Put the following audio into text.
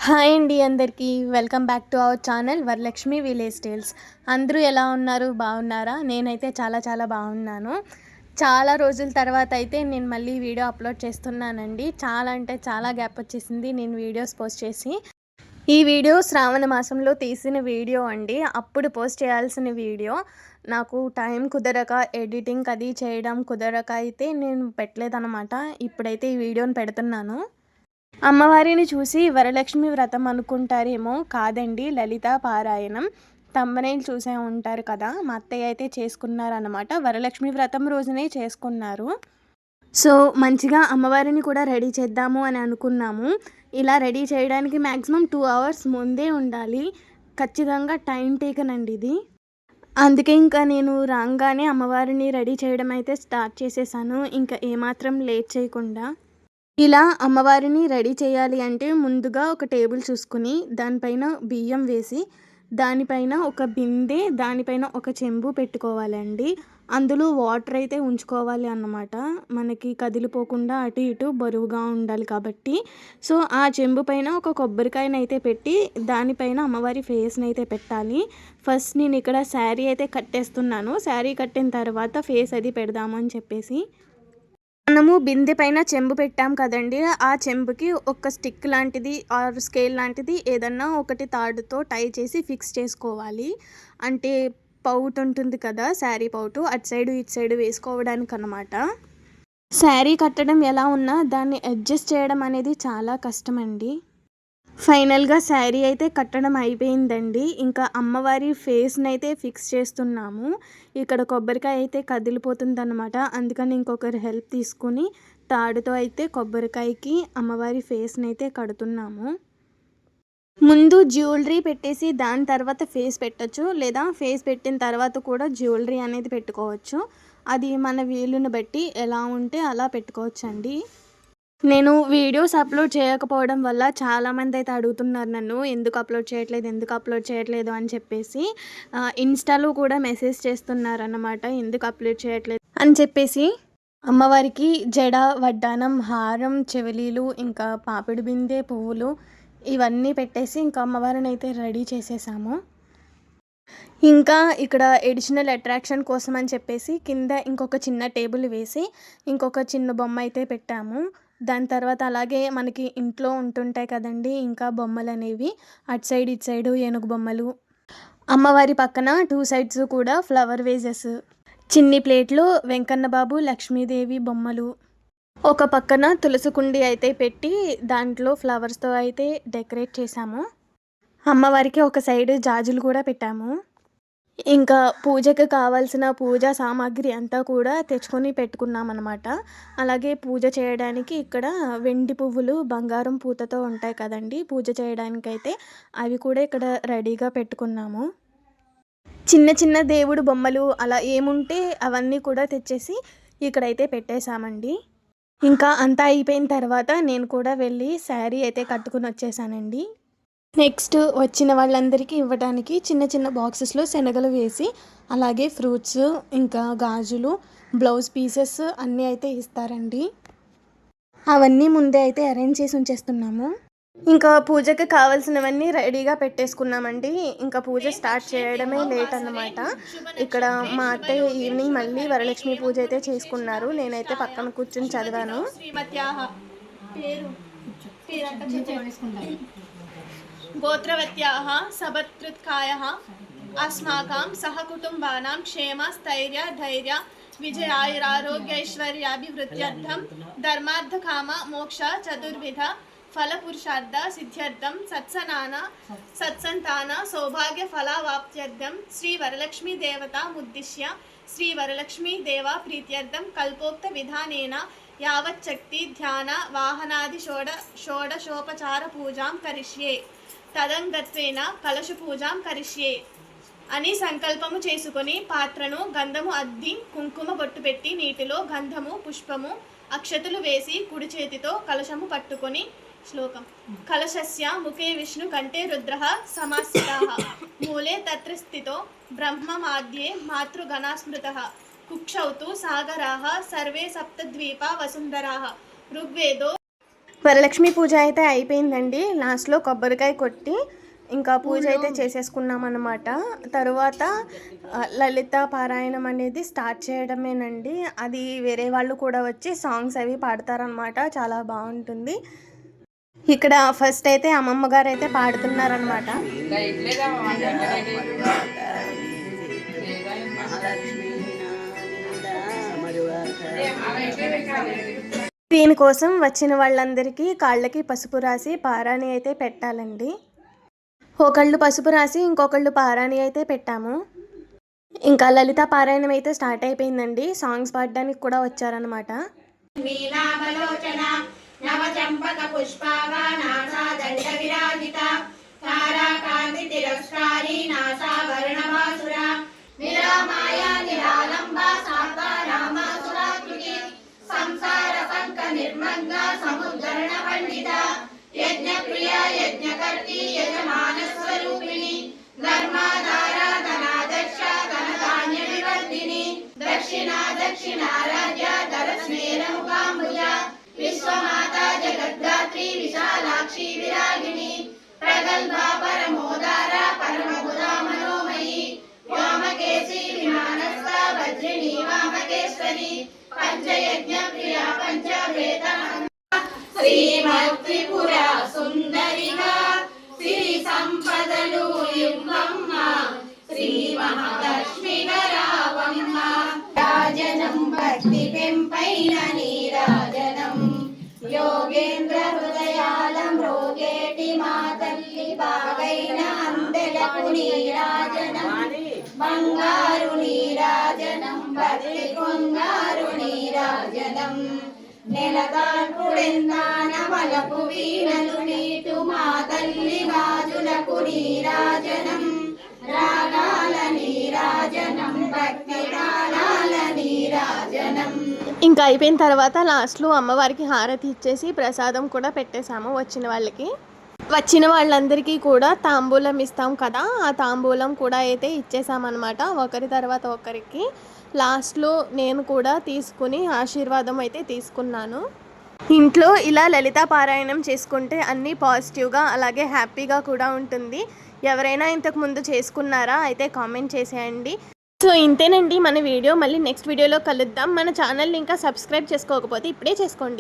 Hi అండి అందరికీ welcome back to our channel Varalakshmi village tales. అందరూ ఎలా ఉన్నారు? బాగున్నారా? నేనైతే చాలా బాగున్నాను. చాలా రోజుల తర్వాత అయితే నేను మళ్ళీ వీడియో అప్లోడ్ చేస్తున్నానండి. చాలా అంటే చాలా గ్యాప్ వచ్చేసింది నేను వీడియోస్ పోస్ట్ చేసి. ఈ వీడియో శ్రావణ మాసంలో తీసిన వీడియో అండి. అప్పుడు పోస్ట్ చేయాల్సిన వీడియో నాకు టైం కుదరక ఎడిటింగ్ అది చేయడం కుదరక అయితే నేను పెట్టలేదన్నమాట. ఇప్పుడైతే ఈ వీడియోని పెడుతున్నాను. అమ్మవారిని చూసి వరలక్ష్మి వ్రతం అనుకుంటారేమో, కాదండి, లలిత పారాయణం. తంబనైల్ చూసే ఉంటారు కదా, మా అత్తయ్య అయితే చేసుకున్నారన్నమాట. వరలక్ష్మి వ్రతం రోజునే చేసుకున్నారు. సో మంచిగా అమ్మవారిని కూడా రెడీ చేద్దాము అని అనుకున్నాము. ఇలా రెడీ చేయడానికి మ్యాక్సిమం 2 hours ముందే ఉండాలి. ఖచ్చితంగా టైం టేకన్ అండి ఇది. అందుకే ఇంకా నేను రాగానే అమ్మవారిని రెడీ చేయడం అయితే స్టార్ట్ చేసేసాను, ఇంకా ఏమాత్రం లేట్ చేయకుండా. ఇలా అమ్మవారిని రెడీ చేయాలి అంటే ముందుగా ఒక టేబుల్ చూసుకుని దానిపైన బియ్యం వేసి, దానిపైన ఒక బిందె, దానిపైన ఒక చెంబు పెట్టుకోవాలండి. అందులో వాటర్ అయితే ఉంచుకోవాలి అన్నమాట, మనకి కదిలిపోకుండా అటు ఇటు బరువుగా ఉండాలి కాబట్టి. సో ఆ చెంబు పైన ఒక కొబ్బరికాయనైతే పెట్టి దానిపైన అమ్మవారి ఫేస్ని అయితే పెట్టాలి. ఫస్ట్ నేను ఇక్కడ శారీ అయితే కట్టేస్తున్నాను. శారీ కట్టిన తర్వాత ఫేస్ అది పెడదాము అని చెప్పేసి. మనము బిందె పైన చెంబు పెట్టాం కదండి, ఆ చెంబుకి ఒక స్టిక్ లాంటిది ఆర్ స్కేల్ లాంటిది ఏదన్నా ఒకటి తాడుతో టై చేసి ఫిక్స్ చేసుకోవాలి. అంటే పౌట్ ఉంటుంది కదా, శారీ పౌటు, అటు సైడు ఇటు సైడు వేసుకోవడానికి అన్నమాట. శారీ కట్టడం ఎలా ఉన్నా దాన్ని అడ్జస్ట్ చేయడం అనేది చాలా కష్టమండి. ఫైనల్గా శారీ అయితే కట్టడం అయిపోయిందండి. ఇంకా అమ్మవారి ఫేస్ని అయితే ఫిక్స్ చేస్తున్నాము. ఇక్కడ కొబ్బరికాయ అయితే కదిలిపోతుందన్నమాట, అందుకని ఇంకొకరి హెల్ప్ తీసుకుని తాడుతో అయితే కొబ్బరికాయకి అమ్మవారి ఫేస్ని అయితే కడుతున్నాము. ముందు జ్యువెలరీ పెట్టేసి దాని తర్వాత ఫేస్ పెట్టచ్చు, లేదా ఫేస్ పెట్టిన తర్వాత కూడా జ్యువెలరీ అనేది పెట్టుకోవచ్చు. అది మన వీలుని బట్టి ఎలా ఉంటే అలా పెట్టుకోవచ్చు అండి. నేను వీడియోస్ అప్లోడ్ చేయకపోవడం వల్ల చాలామంది అయితే అడుగుతున్నారు నన్ను, ఎందుకు అప్లోడ్ చేయట్లేదు అని చెప్పేసి. ఇన్స్టాలో కూడా మెసేజ్ చేస్తున్నారన్నమాట, ఎందుకు అప్లోడ్ చేయట్లేదు అని చెప్పేసి. అమ్మవారికి జడ, వడ్డానం, హారం, చెవిలీలు, ఇంకా పాపిడి బిందె, పువ్వులు ఇవన్నీ పెట్టేసి ఇంకా అమ్మవారిని అయితే రెడీ చేసేసాము. ఇంకా ఇక్కడ ఎడిషనల్ అట్రాక్షన్ కోసం అని చెప్పేసి కింద ఇంకొక చిన్న టేబుల్ వేసి ఇంకొక చిన్న బొమ్మ అయితే పెట్టాము. దాని తర్వాత అలాగే మనకి ఇంట్లో ఉంటుంటాయి కదండి ఇంకా బొమ్మలు అనేవి, అటు సైడ్ ఇటు సైడు ఏనుగు బొమ్మలు. అమ్మవారి పక్కన 2 sides కూడా ఫ్లవర్ వేజెస్, చిన్ని ప్లేట్లో వెంకన్న బాబు, లక్ష్మీదేవి బొమ్మలు. ఒక పక్కన తులసి కుండి అయితే పెట్టి దాంట్లో ఫ్లవర్స్తో అయితే డెకరేట్ చేసాము. అమ్మవారికి ఒక సైడ్ జాజులు కూడా పెట్టాము. ఇంకా పూజకి కావాల్సిన పూజా సామాగ్రి అంతా కూడా తెచ్చుకొని పెట్టుకున్నామన్నమాట. అలాగే పూజ చేయడానికి ఇక్కడ వెండి పువ్వులు బంగారం పూతతో ఉంటాయి కదండి, పూజ చేయడానికైతే అవి కూడా ఇక్కడ రెడీగా పెట్టుకున్నాము. చిన్న చిన్న దేవుడు బొమ్మలు అలా ఏముంటే అవన్నీ కూడా తెచ్చేసి ఇక్కడైతే పెట్టేశామండి. ఇంకా అంతా అయిపోయిన తర్వాత నేను కూడా వెళ్ళి శారీ అయితే కట్టుకుని వచ్చేసానండి. నెక్స్ట్ వచ్చిన వాళ్ళందరికీ ఇవ్వడానికి చిన్న చిన్న బాక్సెస్లో శనగలు వేసి, అలాగే ఫ్రూట్స్, ఇంకా గాజులు, బ్లౌజ్ పీసెస్ అన్నీ అయితే ఇస్తారండి. అవన్నీ ముందే అయితే అరేంజ్ చేసి ఉంచేస్తున్నాము. ఇంకా పూజకి కావాల్సినవన్నీ రెడీగా పెట్టేసుకున్నామండి. ఇంకా పూజ స్టార్ట్ చేయడమే లేట్ అన్నమాట. ఇక్కడ మా అత్తయ్య ఈవినింగ్ మళ్ళీ వరలక్ష్మి పూజ అయితే చేసుకున్నారు. నేనైతే పక్కన కూర్చుని చదివాను. గోత్రవత్యాః సభత్కృత్కాయః అస్మాకం సహకుటుంబానాం క్షేమ స్థైర్య ధైర్య విజయాయురారోగ్యైశ్వర్యాభివృద్ధ్యర్థం ధర్మార్థకామ మోక్ష చతుర్విధ ఫలపురుషార్థ సిద్ధ్యర్థం సత్సంతాన సౌభాగ్య ఫలావాప్త్యర్థం శ్రీ వరలక్ష్మీ దేవతాముద్దిశ్య శ్రీ వరలక్ష్మీ దేవా ప్రీత్యర్థం కల్పోక్త విధానేన యావచ్చక్తి ధ్యాన వాహనాది షోడశోపచార పూజాం కరిష్యే తదంగత్వేన కలశ పూజాం కరిష్యే అని సంకల్పము చేసుకొని పాత్రను గంధము అద్ది కుంకుమ బొట్టు పెట్టి నీటిలో గంధము, పుష్పము, అక్షతులు వేసి కుడి చేతితో కలశము పట్టుకొని శ్లోకం. కలశస్య ముఖే విష్ణు కంఠే రుద్రః సమాస్థితాః మూలే తత్ర స్థితో బ్రహ్మమాద్యే మాతృగణాస్మృతః కుక్షౌ తు సాగరాః సర్వే సప్తద్వీపా వసుంధరాః ఋగ్వేదో వరలక్ష్మి పూజ అయితే అయిపోయిందండి. లాస్ట్లో కొబ్బరికాయ కొట్టి ఇంకా పూజ అయితే చేసేసుకున్నాం అన్నమాట. తరువాత లలిత పారాయణం అనేది స్టార్ట్ చేయడమేనండి. అది వేరే వాళ్ళు కూడా వచ్చి సాంగ్స్ అవి పాడతారనమాట. చాలా బాగుంటుంది. ఇక్కడ ఫస్ట్ అయితే అమ్మమ్మ గారు అయితే పాడుతున్నారనమాట. దీనికోసం వచ్చిన వాళ్ళందరికీ కాళ్ళకి పసుపు రాసి పారాణి అయితే పెట్టాలండి. ఒకళ్ళు పసుపు రాసి ఇంకొకళ్ళు పారాణి అయితే పెట్టాము. ఇంకా లలిత పారాయణం అయితే స్టార్ట్ అయిపోయిందండి. సాంగ్స్ పాడడానికి కూడా వచ్చారనమాట. నవచంపక పుష్పాగా నాసా దండ విరాజిత తారాకాంతి తిరస్కారి నాసా వర్ణమాసుర నిరామాయ నిరాలంబ సాకారామాసురాకృతి సంసార పంక నిర్మగ్న సముద్ధరణ పండిత యజ్ఞప్రియ యజ్ఞకర్తి యజమాన స్వరూపిణి ధర్మాధారాధనాదక్ష ధనధాన్య వివర్ధిని దక్షిణా దక్షిణారాధ్య ధరస్నేరముఖాంబుజ విశ్వమాతా జగద్ధాత్రి విశాలాక్షి విరాగిణి ప్రగల్భా పరమోదార పరమబుధా మనోమయీ వామకేశి విమానస్థ వజ్రిణి వామకేశ్వరి పంచయజ్ఞ ప్రియ పంచవేద శ్రీమత్రిపుర సుందరిగా సిరి సంపదలు ఇవ్వమ్మ శ్రీ మహాలక్ష్మి రావమ్మ రాజనం భక్తి పెంపైన నీరాజనం యోగేంద్ర హృదయాలం రోగేటి మా తల్లి బాగైన అందెలకు నీరాజనం బంగారు నీరాజనం భక్తి కొంగారు నీరాజనం నెలగాల్పుడెందాన వలపు వీణలు నీటు మా తల్లి గాజులకు నీరాజనం రాగాల నీరాజనం భక్తి గానాల నీరాజనం. ఇంకా అయిపోయిన తర్వాత లాస్ట్లో అమ్మవారికి హారతి ఇచ్చేసి ప్రసాదం కూడా పెట్టేశాము. వచ్చిన వాళ్ళందరికీ కూడా తాంబూలం ఇస్తాం కదా, ఆ తాంబూలం కూడా అయితే ఇచ్చేసామన్నమాట. ఒకరి తర్వాత ఒకరికి. లాస్ట్లో నేను కూడా తీసుకుని ఆశీర్వాదం అయితే తీసుకున్నాను. ఇంట్లో ఇలా లలిత పారాయణం చేసుకుంటే అన్నీ పాజిటివ్గా అలాగే హ్యాపీగా కూడా ఉంటుంది. ఎవరైనా ఇంతకు ముందు చేసుకున్నారా అయితే కామెంట్ చేసేయండి. సో ఇంతేనండి మన వీడియో. మళ్ళీ నెక్స్ట్ వీడియోలో కలుద్దాం. మన ఛానల్ని ఇంకా సబ్స్క్రైబ్ చేసుకోకపోతే ఇప్పుడే చేసుకోండి.